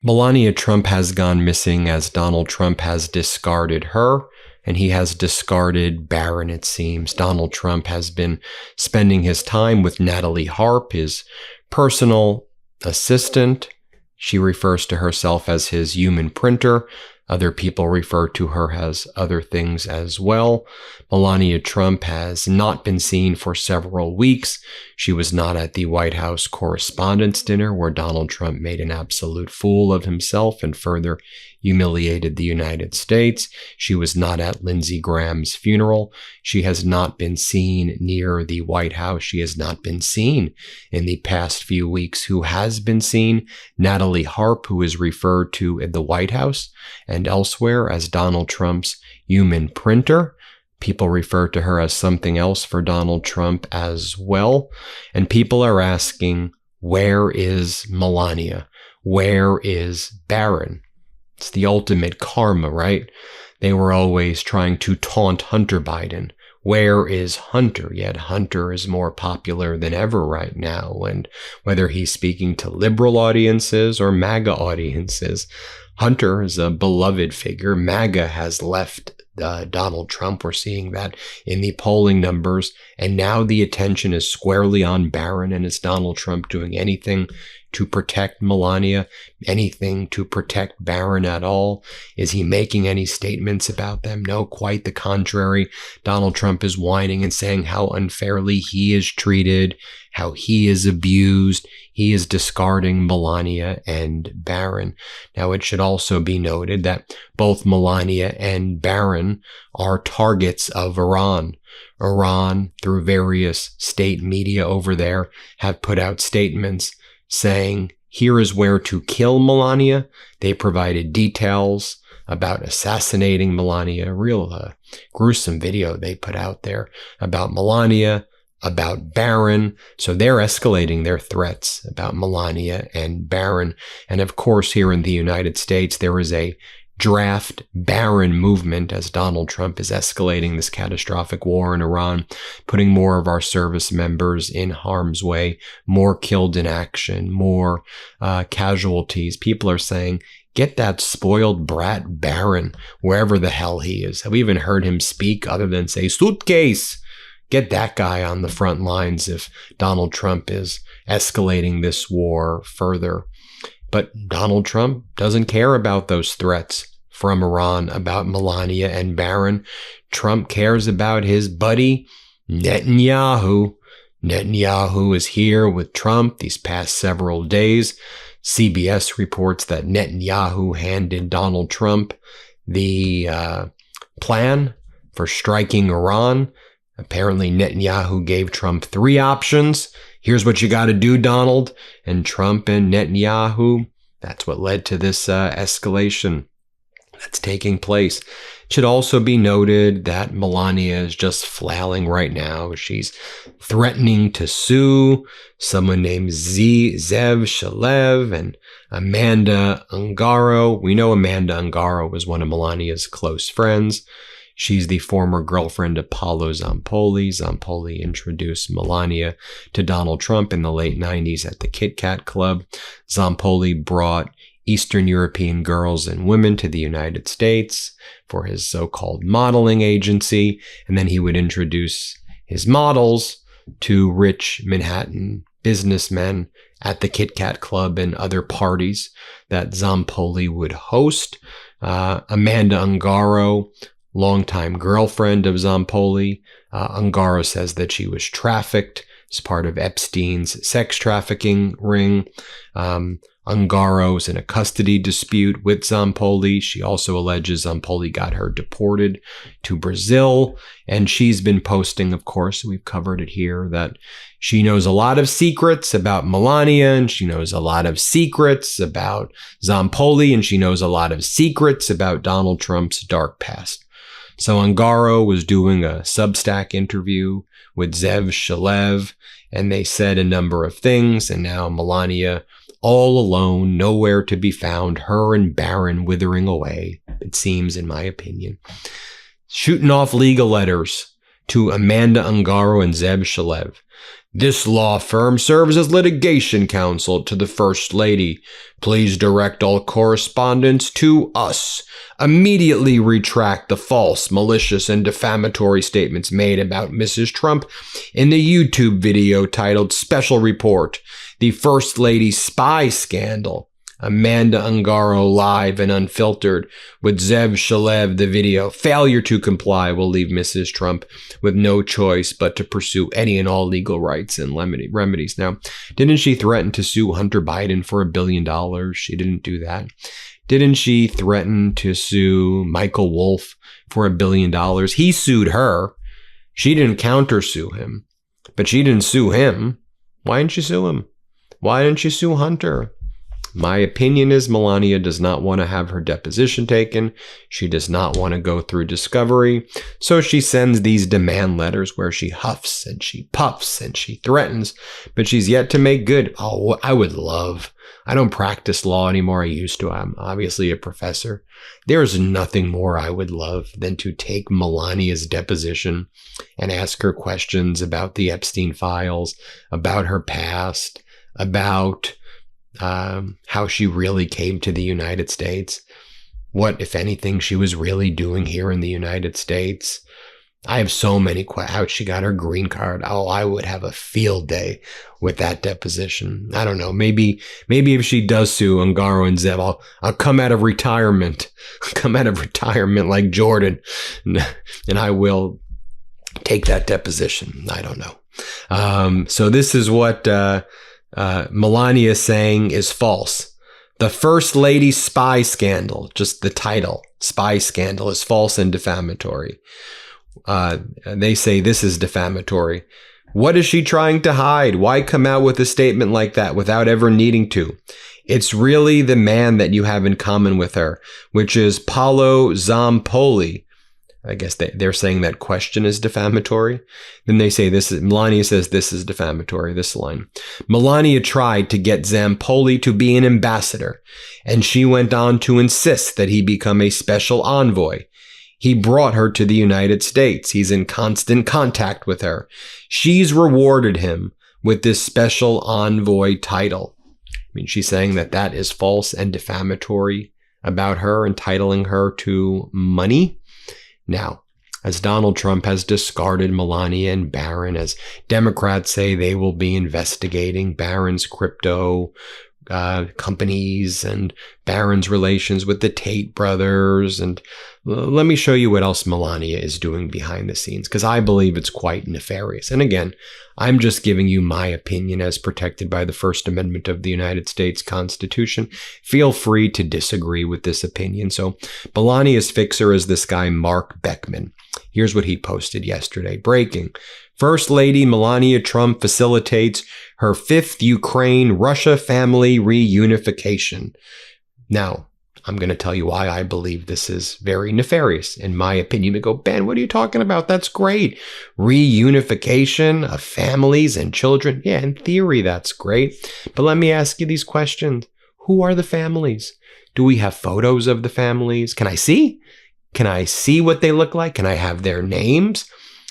Melania Trump has gone missing as Donald Trump has discarded her, and he has discarded Barron, it seems. Donald Trump has been spending his time with Natalie Harp, his personal assistant. She refers to herself as his human printer. Other people refer to her as other things as well. Melania Trump has not been seen for several weeks. She was not at the White House Correspondents' Dinner, where Donald Trump made an absolute fool of himself and further humiliated the United States. She was not at Lindsey Graham's funeral. She has not been seen near the White House. She has not been seen in the past few weeks. Who has been seen? Natalie Harp, who is referred to at the White House and elsewhere as Donald Trump's human printer. People refer to her as something else for Donald Trump as well. And people are asking, where is Melania? Where is Barron? It's the ultimate karma, right? They were always trying to taunt Hunter Biden. Where is Hunter? Yet Hunter is more popular than ever right now. And whether he's speaking to liberal audiences or MAGA audiences, Hunter is a beloved figure. MAGA has left Donald Trump. We're seeing that in the polling numbers. And now the attention is squarely on Barron. And is Donald Trump doing anything to protect Melania? Anything to protect Barron at all? Is he making any statements about them? No, quite the contrary. Donald Trump is whining and saying how unfairly he is treated, how he is abused. He is discarding Melania and Barron. Now, it should also be noted that both Melania and Barron are targets of Iran. Iran, through various state media over there, have put out statements saying, here is where to kill Melania. They provided details about assassinating Melania, a real gruesome video they put out there about Melania, about Barron. So they're escalating their threats about Melania and Barron. And of course, here in the United States, there is a draft Barron movement as Donald Trump is escalating this catastrophic war in Iran, putting more of our service members in harm's way, more killed in action, more casualties. People are saying, get that spoiled brat Barron wherever the hell he is. Have we even heard him speak other than say, suitcase? Get that guy on the front lines if Donald Trump is escalating this war further. But Donald Trump doesn't care about those threats from Iran about Melania and Barron. Trump cares about his buddy Netanyahu. Netanyahu is here with Trump these past several days. CBS reports that Netanyahu handed Donald Trump the plan for striking Iran. Apparently, Netanyahu gave Trump 3 options. Here's what you got to do, Donald. And Trump and Netanyahu, that's what led to this escalation that's taking place. It should also be noted that Melania is just flailing right now. She's threatening to sue someone named Zev Shalev and Amanda Ungaro. We know Amanda Ungaro was one of Melania's close friends. She's the former girlfriend of Paolo Zampoli. Zampoli introduced Melania to Donald Trump in the late 90s at the Kit Kat Club. Zampoli brought Eastern European girls and women to the United States for his so-called modeling agency, and then he would introduce his models to rich Manhattan businessmen at the Kit Kat Club and other parties that Zampoli would host. Amanda Ungaro, longtime girlfriend of Zampoli. Ungaro says that she was trafficked as part of Epstein's sex trafficking ring. Ungaro's in a custody dispute with Zampoli. She also alleges Zampoli got her deported to Brazil. And she's been posting, of course, we've covered it here, that she knows a lot of secrets about Melania, and she knows a lot of secrets about Zampoli, and she knows a lot of secrets about Donald Trump's dark past. So Ungaro was doing a Substack interview with Zev Shalev, and they said a number of things, and now Melania all alone, nowhere to be found, her and Barron withering away, it seems, in my opinion. Shooting off legal letters to Amanda Ungaro and Zev Shalev. This law firm serves as litigation counsel to the First Lady. Please direct all correspondence to us. Immediately retract the false, malicious, and defamatory statements made about Mrs. Trump in the YouTube video titled Special Report, The First Lady Spy Scandal. Amanda Ungaro live and unfiltered with Zev Shalev, the video. Failure to comply will leave Mrs. Trump with no choice but to pursue any and all legal rights and remedies. Now, didn't she threaten to sue Hunter Biden for $1 billion? She didn't do that. Didn't she threaten to sue Michael Wolff for $1 billion? He sued her. She didn't countersue him, but she didn't sue him. Why didn't she sue him? Why didn't she sue Hunter? My opinion is Melania does not want to have her deposition taken. She does not want to go through discovery. So she sends these demand letters where she huffs and she puffs and she threatens, but she's yet to make good. Oh, I would love. I don't practice law anymore. I used to. I'm obviously a professor. There's nothing more I would love than to take Melania's deposition and ask her questions about the Epstein files, about her past, about how she really came to the United States, what, if anything, she was really doing here in the United States. I have so many questions. How she got her green card. Oh, I would have a field day with that deposition. I don't know. Maybe if she does sue Ungaro and Zev, I'll come out of retirement. Come out of retirement like Jordan, and I will take that deposition. I don't know. So this is what Melania saying is false. The First Lady spy scandal, just the title, spy scandal, is false and defamatory. They say this is defamatory. What is she trying to hide? Why come out with a statement like that without ever needing to? It's really the man that you have in common with her, which is Paolo Zampoli. I guess they're saying that question is defamatory. Then they say Melania says this is defamatory, this line. Melania tried to get Zampoli to be an ambassador, and she went on to insist that he become a special envoy. He brought her to the United States. He's in constant contact with her. She's rewarded him with this special envoy title. I mean, she's saying that is false and defamatory about her, entitling her to money. Now, as Donald Trump has discarded Melania and Barron, as Democrats say they will be investigating Barron's crypto companies and Barron's relations with the Tate brothers. And let me show you what else Melania is doing behind the scenes, because I believe it's quite nefarious. And again, I'm just giving you my opinion as protected by the First Amendment of the United States Constitution. Feel free to disagree with this opinion. So Melania's fixer is this guy, Mark Beckman. Here's what he posted yesterday. Breaking. First Lady Melania Trump facilitates her 5th Ukraine-Russia family reunification. Now, I'm going to tell you why I believe this is very nefarious. In my opinion, you go, Ben, what are you talking about? That's great. Reunification of families and children. Yeah, in theory, that's great. But let me ask you these questions. Who are the families? Do we have photos of the families? Can I see? Can I see what they look like? Can I have their names?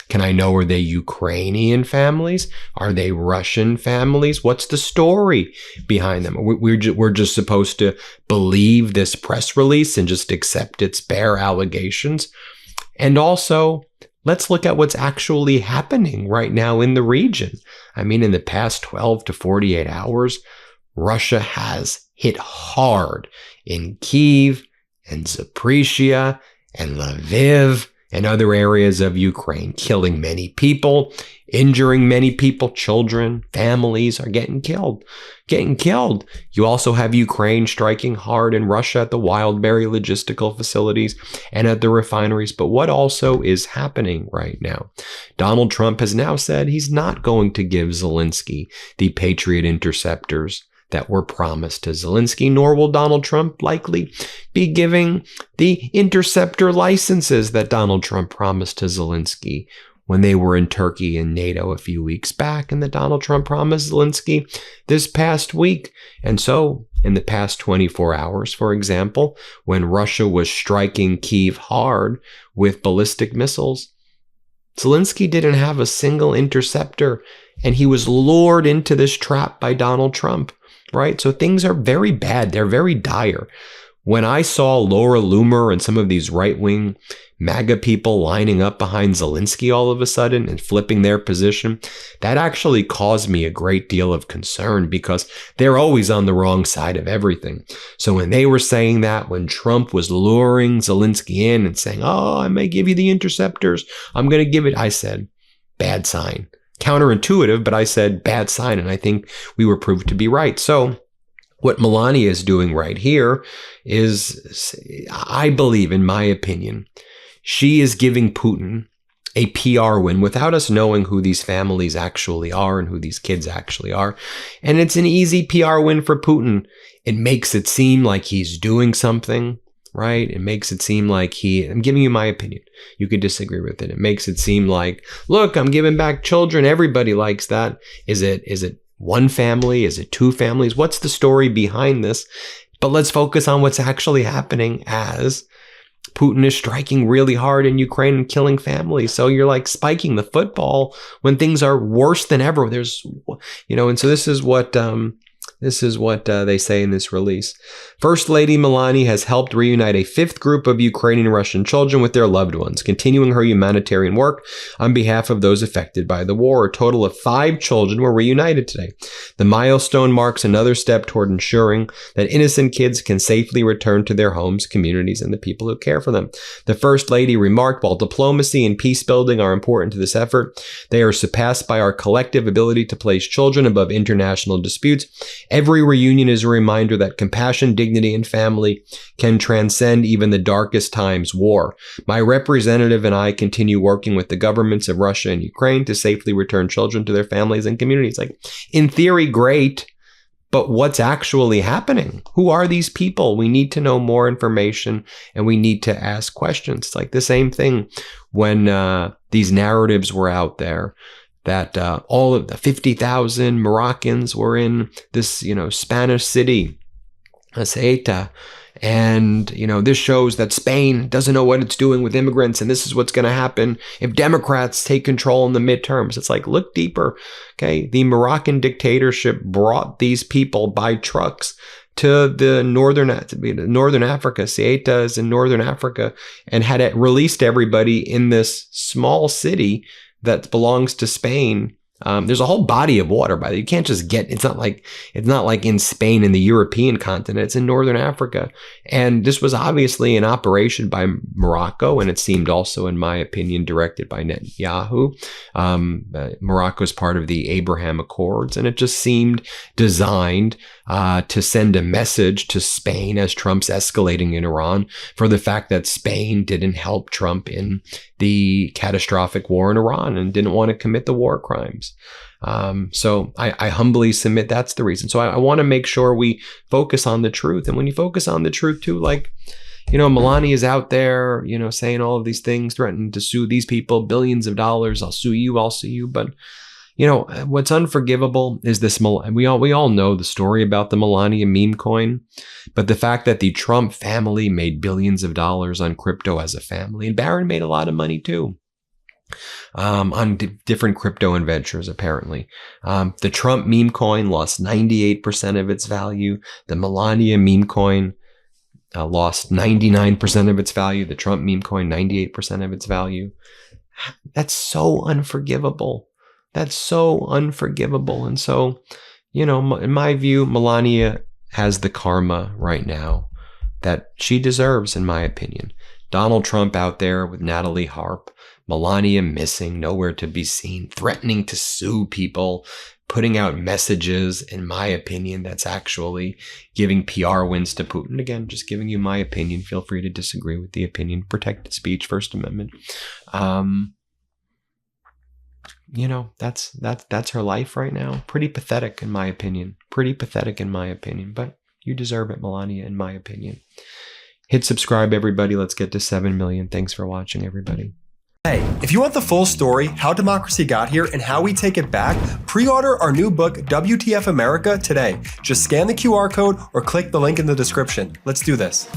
Can I know, are they Ukrainian families? Are they Russian families? What's the story behind them? We're just supposed to believe this press release and just accept its bare allegations. And also, let's look at what's actually happening right now in the region. I mean, in the past 12 to 48 hours, Russia has hit hard in Kyiv and Zaporizhia and Lviv and other areas of Ukraine, killing many people, injuring many people, children, families are getting killed. You also have Ukraine striking hard in Russia at the Wildberry logistical facilities and at the refineries. But what also is happening right now? Donald Trump has now said he's not going to give Zelensky the Patriot interceptors that were promised to Zelensky, nor will Donald Trump likely be giving the interceptor licenses that Donald Trump promised to Zelensky when they were in Turkey and NATO a few weeks back, and that Donald Trump promised Zelensky this past week. And so, in the past 24 hours, for example, when Russia was striking Kyiv hard with ballistic missiles, Zelensky didn't have a single interceptor, and he was lured into this trap by Donald Trump, right? So things are very bad. They're very dire. When I saw Laura Loomer and some of these right-wing MAGA people lining up behind Zelensky all of a sudden and flipping their position, that actually caused me a great deal of concern because they're always on the wrong side of everything. So when they were saying that, when Trump was luring Zelensky in and saying, oh, I may give you the interceptors, I'm going to give it, I said, bad sign. Counterintuitive, but I said bad sign, and I think we were proved to be right. So what Melania is doing right here is, I believe, in my opinion, she is giving Putin a PR win without us knowing who these families actually are and who these kids actually are. And it's an easy PR win for Putin. It makes it seem like he's doing something, right? It makes it seem like I'm giving you my opinion. You could disagree with it. It makes it seem like, look, I'm giving back children. Everybody likes that. Is it one family? Is it two families? What's the story behind this? But let's focus on what's actually happening as Putin is striking really hard in Ukraine and killing families. So you're like spiking the football when things are worse than ever. And so this is what they say in this release. First Lady Melania has helped reunite a fifth group of Ukrainian Russian children with their loved ones, continuing her humanitarian work on behalf of those affected by the war. A total of 5 children were reunited today. The milestone marks another step toward ensuring that innocent kids can safely return to their homes, communities, and the people who care for them. The First Lady remarked, while diplomacy and peace building are important to this effort, they are surpassed by our collective ability to place children above international disputes. Every reunion is a reminder that compassion, dignity, and family can transcend even the darkest times, war. My representative and I continue working with the governments of Russia and Ukraine to safely return children to their families and communities. Like, in theory, great, but what's actually happening? Who are these people? We need to know more information, and we need to ask questions. It's like the same thing when these narratives were out there that all of the 50,000 Moroccans were in this, Spanish city, Ceuta. And, this shows that Spain doesn't know what it's doing with immigrants. And this is what's going to happen if Democrats take control in the midterms. It's like, look deeper. Okay. The Moroccan dictatorship brought these people by trucks to the northern Africa. Ceuta is in northern Africa, and had it released everybody in this small city that belongs to Spain. There's a whole body of water, by the way. You can't just it's not like in Spain in the European continent. It's in northern Africa. And this was obviously an operation by Morocco, and it seemed also, in my opinion, directed by Netanyahu. Morocco is part of the Abraham Accords, and it just seemed designed to send a message to Spain as Trump's escalating in Iran for the fact that Spain didn't help Trump in the catastrophic war in Iran and didn't want to commit the war crimes. So I humbly submit that's the reason. So I want to make sure we focus on the truth. And when you focus on the truth too, like, Melania is out there, saying all of these things, threatening to sue these people, billions of dollars. I'll sue you. But, what's unforgivable is this. We all know the story about the Melania meme coin, but the fact that the Trump family made billions of dollars on crypto as a family, and Barron made a lot of money too. On different crypto ventures, apparently. The Trump meme coin lost 98% of its value. The Melania meme coin lost 99% of its value. The Trump meme coin, 98% of its value. That's so unforgivable. And so, in my view, Melania has the karma right now that she deserves, in my opinion. Donald Trump out there with Natalie Harp, Melania missing, nowhere to be seen, threatening to sue people, putting out messages, in my opinion, that's actually giving PR wins to Putin. Again, just giving you my opinion. Feel free to disagree with the opinion. Protected speech, First Amendment. That's her life right now. Pretty pathetic, in my opinion. But you deserve it, Melania, in my opinion. Hit subscribe, everybody. Let's get to 7 million. Thanks for watching, everybody. Hey, if you want the full story, how democracy got here and how we take it back, pre-order our new book, WTF America, today. Just scan the QR code or click the link in the description. Let's do this.